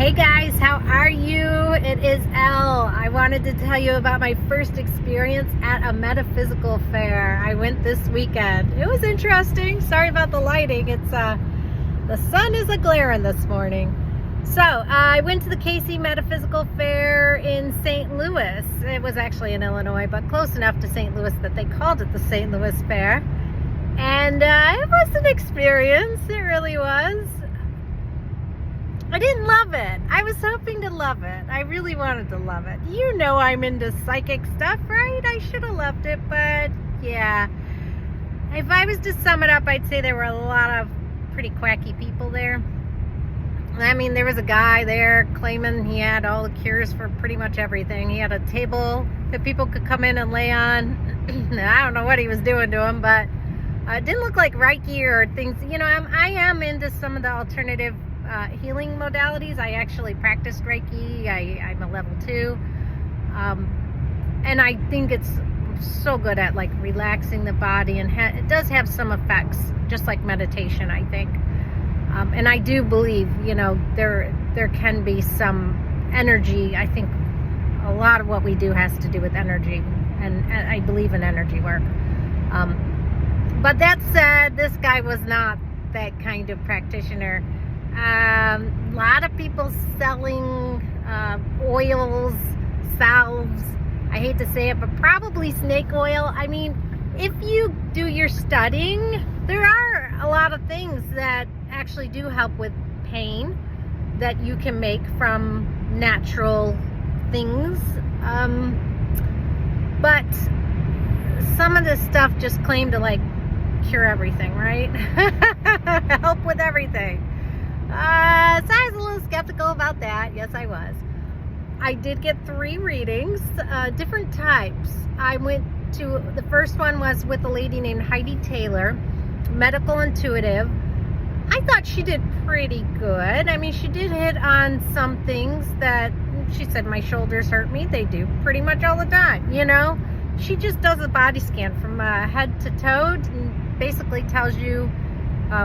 Hey guys, how are you? It is Elle. I wanted to tell you about my first experience at a metaphysical fair. I went this weekend. It was interesting. Sorry about the lighting. The sun is a-glaring this morning. So I went to the KC Metaphysical Fair in St. Louis. It was actually in Illinois, but close enough to St. Louis that they called it the St. Louis Fair. And it was an experience. It really was. I didn't love it. I was hoping to love it. I really wanted to love it. You know I'm into psychic stuff, right? I should have loved it, but yeah. If I was to sum it up, I'd say there were a lot of pretty quacky people there. I mean, there was a guy there claiming he had all the cures for pretty much everything. He had a table that people could come in and lay on. I don't know what he was doing to them, but it didn't look like Reiki or things. You know, I am into some of the alternative healing modalities. I actually practiced Reiki. I'm a level 2. And I think it's so good at like relaxing the body, and it does have some effects, just like meditation, I think. And I do believe, you know, there can be some energy. I think a lot of what we do has to do with energy, and I believe in energy work. But that said, this guy was not that kind of practitioner. A lot of people selling oils, salves. I hate to say it, but probably snake oil. I mean, if you do your studying, there are a lot of things that actually do help with pain that you can make from natural things. But some of this stuff just claimed to like cure everything, right? Help with everything. So I was a little skeptical about that. Yes, I was. I did get 3 readings, different types. I went to, the first one was with a lady named Heidi Taylor, medical intuitive. I thought she did pretty good. I mean, she did hit on some things that she said my shoulders hurt me. They do pretty much all the time, you know. She just does a body scan from head to toe and basically tells you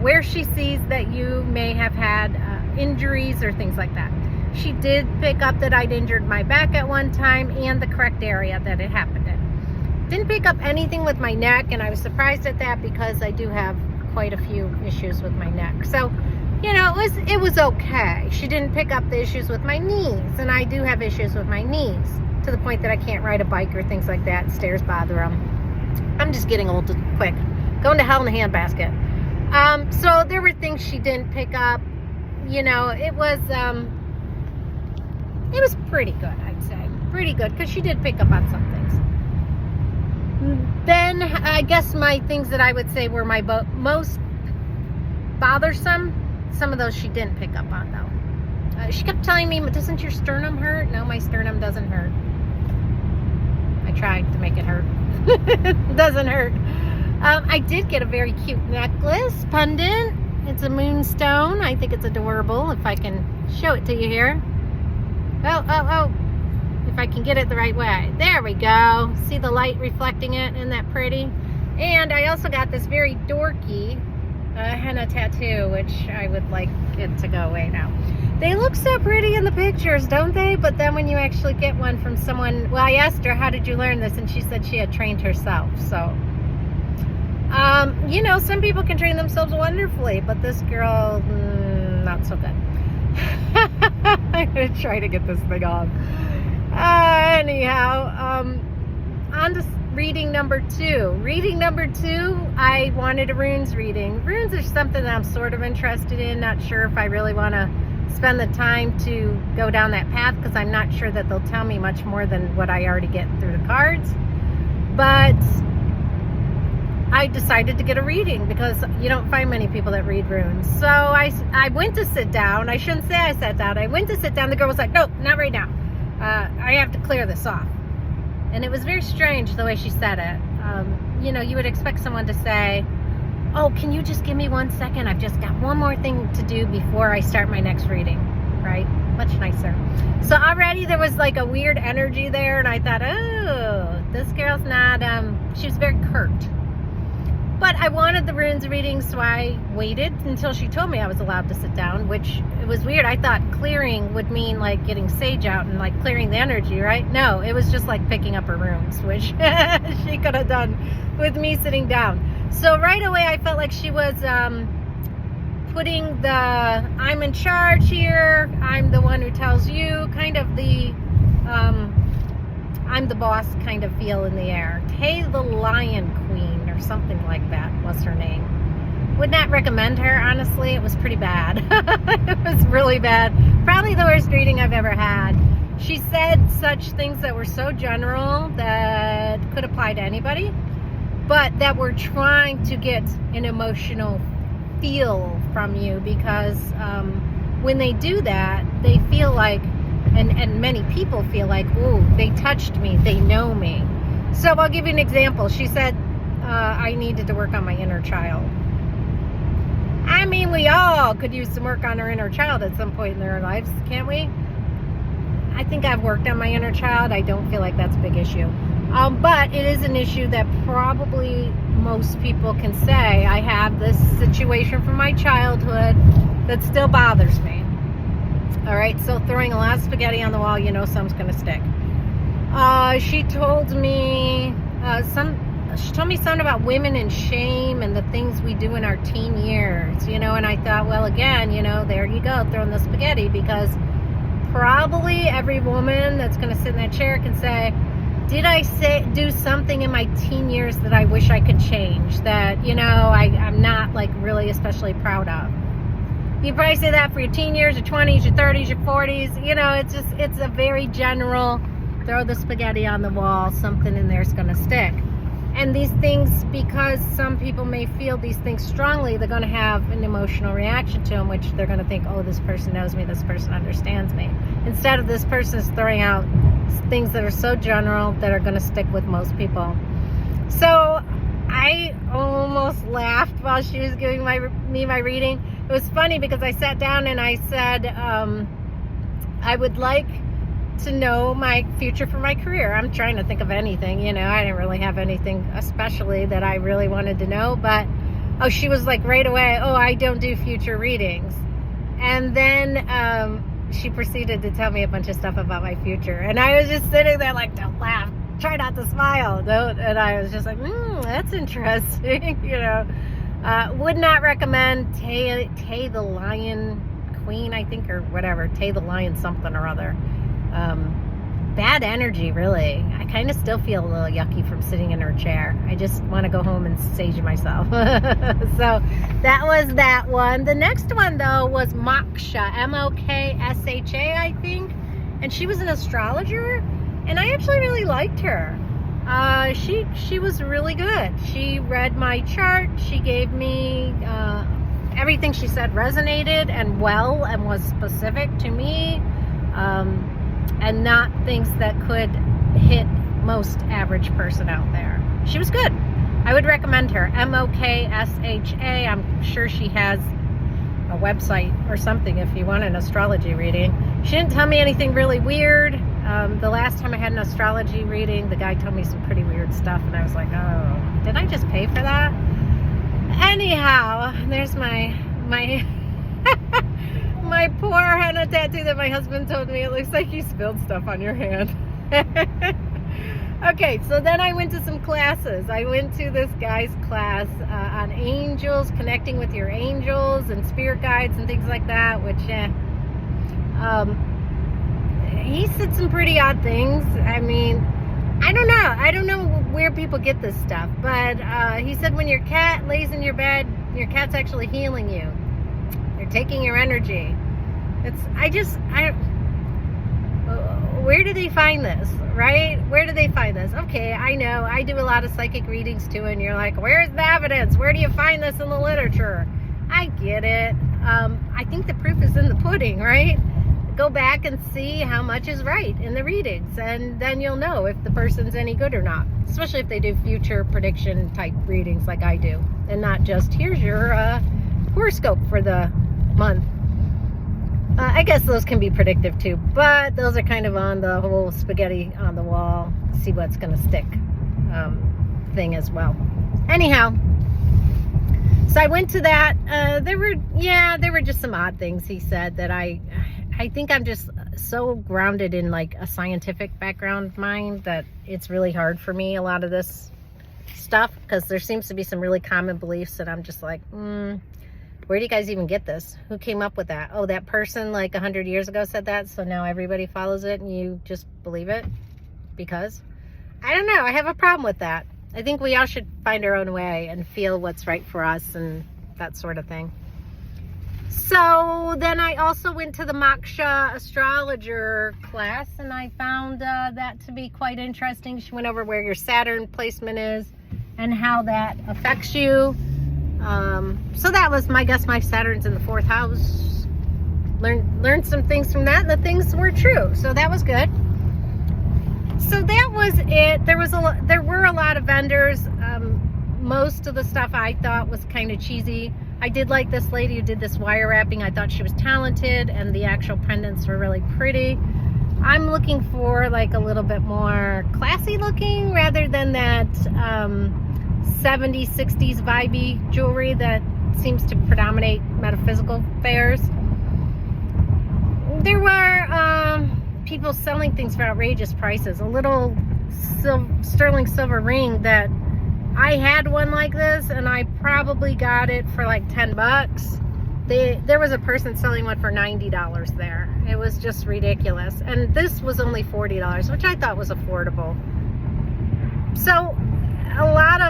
where she sees that you may have had injuries or things like that. She did pick up that I'd injured my back at one time and the correct area that it happened in. Didn't pick up anything with my neck, and I was surprised at that because I do have quite a few issues with my neck. So, you know, it was okay. She didn't pick up the issues with my knees, and I do have issues with my knees to the point that I can't ride a bike or things like that. Stairs bother them. I'm just getting old quick. Going to hell in a handbasket. So there were things she didn't pick up. You know, it was pretty good, I'd say. Pretty good, because she did pick up on some things. Then, I guess my things that I would say were my most bothersome, some of those she didn't pick up on, though. She kept telling me, doesn't your sternum hurt? No, my sternum doesn't hurt. I tried to make it hurt. It doesn't hurt. I did get a very cute necklace, pendant. It's a moonstone. I think it's adorable, if I can show it to you here. Oh. If I can get it the right way. There we go. See the light reflecting it? Isn't that pretty? And I also got this very dorky henna tattoo, which I would like it to go away now. They look so pretty in the pictures, don't they? But then when you actually get one from someone, well, I asked her, how did you learn this? And she said she had trained herself. So, you know, some people can train themselves wonderfully, but this girl, not so good. I'm going to try to get this thing on. Anyhow, on to reading number 2. Reading number 2, I wanted a runes reading. Runes are something that I'm sort of interested in. Not sure if I really want to spend the time to go down that path, because I'm not sure that they'll tell me much more than what I already get through the cards. But I decided to get a reading because you don't find many people that read runes. So I went to sit down. I shouldn't say I sat down. I went to sit down. The girl was like, nope, not right now. I have to clear this off. And it was very strange the way she said it. You know, you would expect someone to say, oh, can you just give me 1 second? I've just got one more thing to do before I start my next reading, right? Much nicer. So already there was like a weird energy there, and I thought, oh, this girl's not, she was very curt. But I wanted the runes reading, so I waited until she told me I was allowed to sit down, which was weird. I thought clearing would mean like getting sage out and like clearing the energy, right? No, it was just like picking up her rooms, which she could have done with me sitting down. So right away I felt like she was putting the I'm in charge here, I'm the one who tells you, kind of the I'm the boss kind of feel in the air. Tay the Lion Queen or something like that was her name. Would not recommend her, honestly. It was pretty bad. It was really bad. Probably the worst reading I've ever had. She said such things that were so general that could apply to anybody, but that were trying to get an emotional feel from you, because when they do that, they feel like, and many people feel like, ooh, they touched me, they know me. So I'll give you an example. She said, I needed to work on my inner child. I mean, we all could use some work on our inner child at some point in our lives, can't we? I think I've worked on my inner child. I don't feel like that's a big issue. But it is an issue that probably most people can say, I have this situation from my childhood that still bothers me. All right, so throwing a lot of spaghetti on the wall, you know some's going to stick. She told me something about women and shame and the things we do in our teen years, you know, and I thought, well, again, you know, there you go, throwing the spaghetti, because probably every woman that's going to sit in that chair can say, did I do something in my teen years that I wish I could change, that, you know, I'm not like really especially proud of? You probably say that for your teen years, your 20s, your 30s, your 40s, you know, it's a very general, throw the spaghetti on the wall, something in there's going to stick. And these things, because some people may feel these things strongly, they're going to have an emotional reaction to them, which they're going to think, oh, this person knows me, this person understands me. Instead of this person is throwing out things that are so general that are going to stick with most people. So I almost laughed while she was giving me my reading. It was funny because I sat down and I said, I would like to know my future for my career. I'm trying to think of anything, you know, I didn't really have anything especially that I really wanted to know, but she was like right away, oh, I don't do future readings. And then she proceeded to tell me a bunch of stuff about my future, and I was just sitting there like, don't laugh, try not to smile, don't. And I was just like, that's interesting. You know, would not recommend Tay the Lion Queen, I think, or whatever, Tay the Lion something or other. Bad energy, really. I kind of still feel a little yucky from sitting in her chair. I just want to go home and sage myself. So that was that one. The next one, though, was Moksha, Moksha, I think. And she was an astrologer, and I actually really liked her. She was really good. She read my chart. She gave me everything she said resonated and well and was specific to me. And not things that could hit most average person out there. She was good. I would recommend her. Moksha. I'm sure she has a website or something if you want an astrology reading. She didn't tell me anything really weird. The last time I had an astrology reading, the guy told me some pretty weird stuff, and I was like, oh, did I just pay for that? Anyhow, there's my my poor henna tattoo that my husband told me. It looks like you spilled stuff on your hand. Okay, so then I went to some classes. I went to this guy's class on angels, connecting with your angels and spirit guides and things like that, which he said some pretty odd things. I mean, I don't know where people get this stuff, but he said when your cat lays in your bed, your cat's actually healing you. They're taking your energy. Where do they find this, right? Where do they find this? Okay, I know, I do a lot of psychic readings too, and you're like, where's the evidence? Where do you find this in the literature? I get it. I think the proof is in the pudding, right? Go back and see how much is right in the readings, and then you'll know if the person's any good or not, especially if they do future prediction type readings like I do, and not just, here's your horoscope for the month. I guess those can be predictive too, but those are kind of on the whole spaghetti on the wall, see what's going to stick thing as well. Anyhow, So I went to that. There were just some odd things he said that I think I'm just so grounded in like a scientific background of mine that it's really hard for me, a lot of this stuff, because there seems to be some really common beliefs that I'm just like, where do you guys even get this? Who came up with that? Oh, that person like 100 years ago said that, so now everybody follows it and you just believe it? Because I don't know, I have a problem with that. I think we all should find our own way and feel what's right for us and that sort of thing. So then I also went to the Moksha astrologer class, and I found that to be quite interesting. She went over where your Saturn placement is and how that affects you. So that was my guess. My Saturn's in the 4th house. Learned some things from that, and the things were true. So that was good. So that was it. There were a lot of vendors. Most of the stuff I thought was kind of cheesy. I did like this lady who did this wire wrapping. I thought she was talented, and the actual pendants were really pretty. I'm looking for like a little bit more classy looking rather than that 70s, 60s vibey jewelry that seems to predominate metaphysical fairs. There were people selling things for outrageous prices. A little sterling silver ring that I had one like this, and I probably got it for like 10 bucks. There was a person selling one for $90 there. It was just ridiculous. And this was only $40, which I thought was affordable. So a lot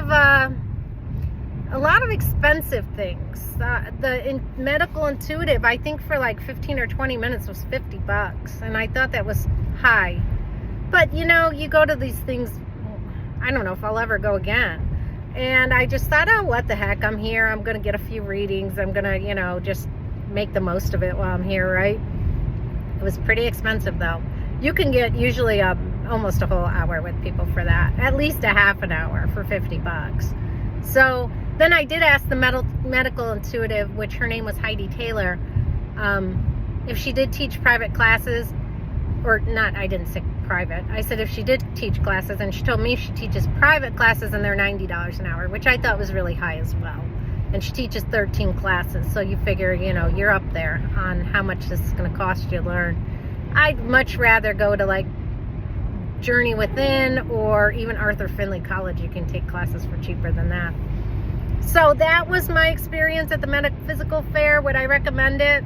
of expensive things. The medical intuitive, I think for like 15 or 20 minutes was 50 bucks. And I thought that was high. But you know, you go to these things, I don't know if I'll ever go again. And I just thought, oh, what the heck, I'm here. I'm going to get a few readings. I'm going to, you know, just make the most of it while I'm here, right? It was pretty expensive, though. You can get usually almost a whole hour with people for that. At least a half an hour for 50 bucks. So then I did ask the medical intuitive, which her name was Heidi Taylor, if she did teach private classes, or not, I didn't say private. I said if she did teach classes, and she told me she teaches private classes and they're $90 an hour, which I thought was really high as well. And she teaches 13 classes, so you figure, you know, you're up there on how much this is going to cost you to learn. I'd much rather go to like Journey Within or even Arthur Findlay College. You can take classes for cheaper than that. So that was my experience at the Metaphysical Fair. Would I recommend it?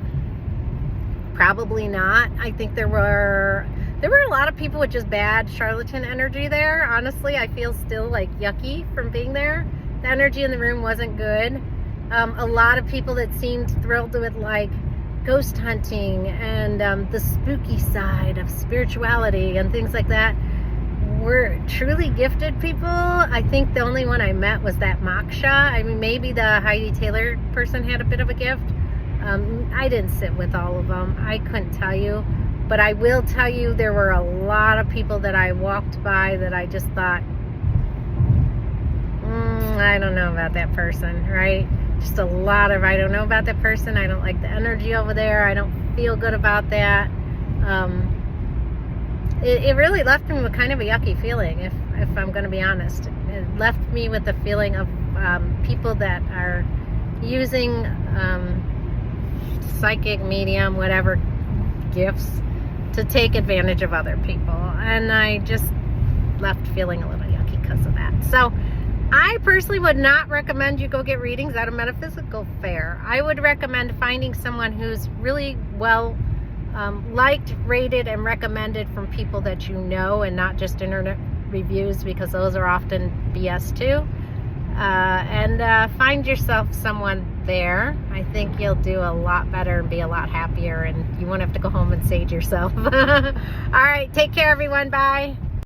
Probably not. I think there were a lot of people with just bad charlatan energy there. Honestly, I feel still like yucky from being there. The energy in the room wasn't good. A lot of people that seemed thrilled with like ghost hunting and the spooky side of spirituality and things like that were truly gifted people. I think the only one I met was that Moksha. I mean, maybe the Heidi Taylor person had a bit of a gift. I didn't sit with all of them. I couldn't tell you. But I will tell you there were a lot of people that I walked by that I just thought, I don't know about that person, right? Just a lot of, I don't know about that person. I don't like the energy over there. I don't feel good about that. It really left me with kind of a yucky feeling, if I'm going to be honest. It left me with the feeling of people that are using psychic, medium, whatever gifts to take advantage of other people. And I just left feeling a little yucky because of that. So I personally would not recommend you go get readings at a metaphysical fair. I would recommend finding someone who's really well liked, rated, and recommended from people that you know, and not just internet reviews, because those are often BS too. And find yourself someone there. I think you'll do a lot better and be a lot happier, and you won't have to go home and sage yourself. All right, take care everyone. Bye.